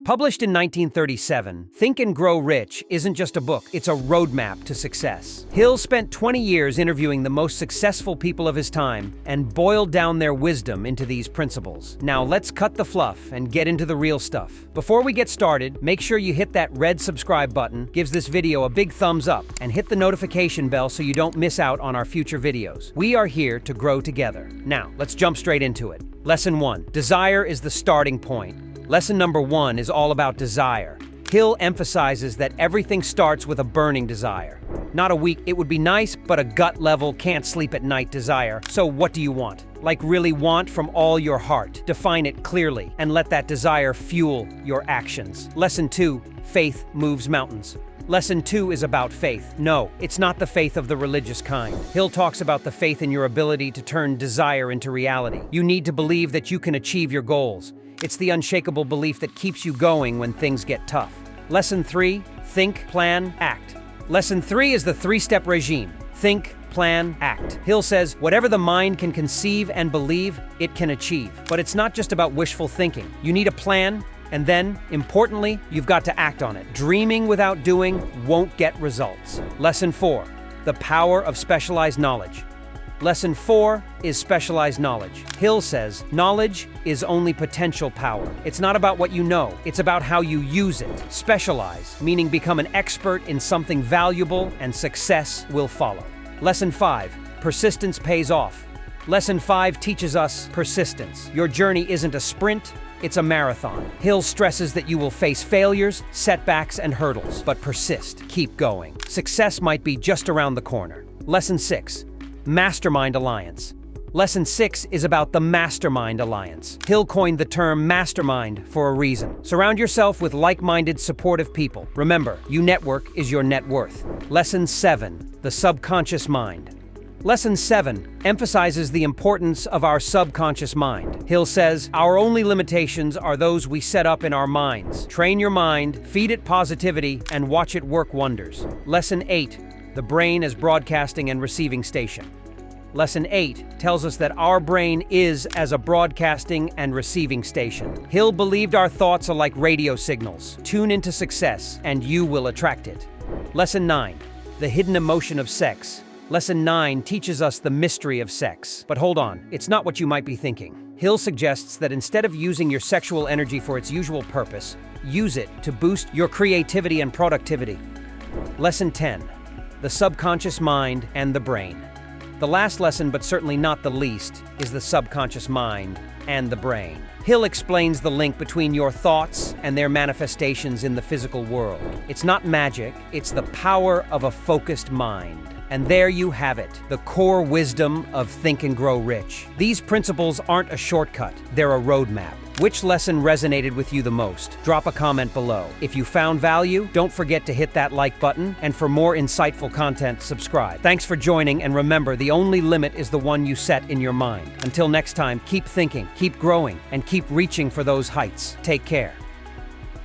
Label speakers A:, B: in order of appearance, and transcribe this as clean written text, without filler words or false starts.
A: Published in 1937, Think and Grow Rich isn't just a book, it's a roadmap to success. Hill spent 20 years interviewing the most successful people of his time and boiled down their wisdom into these principles. Now let's cut the fluff and get into the real stuff. Before we get started, make sure you hit that red subscribe button, gives this video a big thumbs up, and hit the notification bell so you don't miss out on our future videos. We are here to grow together. Now, let's jump straight into it. Lesson 1. Desire is the starting point. Lesson number 1 is all about desire. Hill emphasizes that everything starts with a burning desire. Not a weak, it would be nice, but a gut level, can't sleep at night desire. So what do you want? Like really want from all your heart. Define it clearly and let that desire fuel your actions. Lesson 2, faith moves mountains. Lesson 2 is about faith. No, it's not the faith of the religious kind. Hill talks about the faith in your ability to turn desire into reality. You need to believe that you can achieve your goals. It's the unshakable belief that keeps you going when things get tough. Lesson 3, think, plan, act. Lesson 3 is the 3-step regime. Think, plan, act. Hill says, whatever the mind can conceive and believe, it can achieve. But it's not just about wishful thinking. You need a plan, and then, importantly, you've got to act on it. Dreaming without doing won't get results. Lesson 4, the power of specialized knowledge. Lesson 4 is specialized knowledge. Hill says, knowledge is only potential power. It's not about what you know, it's about how you use it. Specialize, meaning become an expert in something valuable, and success will follow. Lesson 5, persistence pays off. Lesson 5 teaches us persistence. Your journey isn't a sprint, it's a marathon. Hill stresses that you will face failures, setbacks, and hurdles, but persist, keep going. Success might be just around the corner. Lesson 6, Mastermind Alliance. Lesson 6 is about the Mastermind Alliance. Hill coined the term mastermind for a reason. Surround yourself with like-minded, supportive people. Remember, your network is your net worth. Lesson 7, the subconscious mind. Lesson 7 emphasizes the importance of our subconscious mind. Hill says, our only limitations are those we set up in our minds. Train your mind, feed it positivity, and watch it work wonders. Lesson 8, the brain as broadcasting and receiving station. Lesson 8 tells us that our brain is as a broadcasting and receiving station. Hill believed our thoughts are like radio signals. Tune into success, and you will attract it. Lesson 9, the hidden emotion of sex. Lesson 9 teaches us the mystery of sex. But hold on, it's not what you might be thinking. Hill suggests that instead of using your sexual energy for its usual purpose, use it to boost your creativity and productivity. Lesson 10, the subconscious mind and the brain. The last lesson, but certainly not the least, is the subconscious mind and the brain. Hill explains the link between your thoughts and their manifestations in the physical world. It's not magic, it's the power of a focused mind. And there you have it, the core wisdom of Think and Grow Rich. These principles aren't a shortcut, they're a roadmap. Which lesson resonated with you the most? Drop a comment below. If you found value, don't forget to hit that like button, and for more insightful content, subscribe. Thanks for joining, and remember, the only limit is the one you set in your mind. Until next time, keep thinking, keep growing, and keep reaching for those heights. Take care.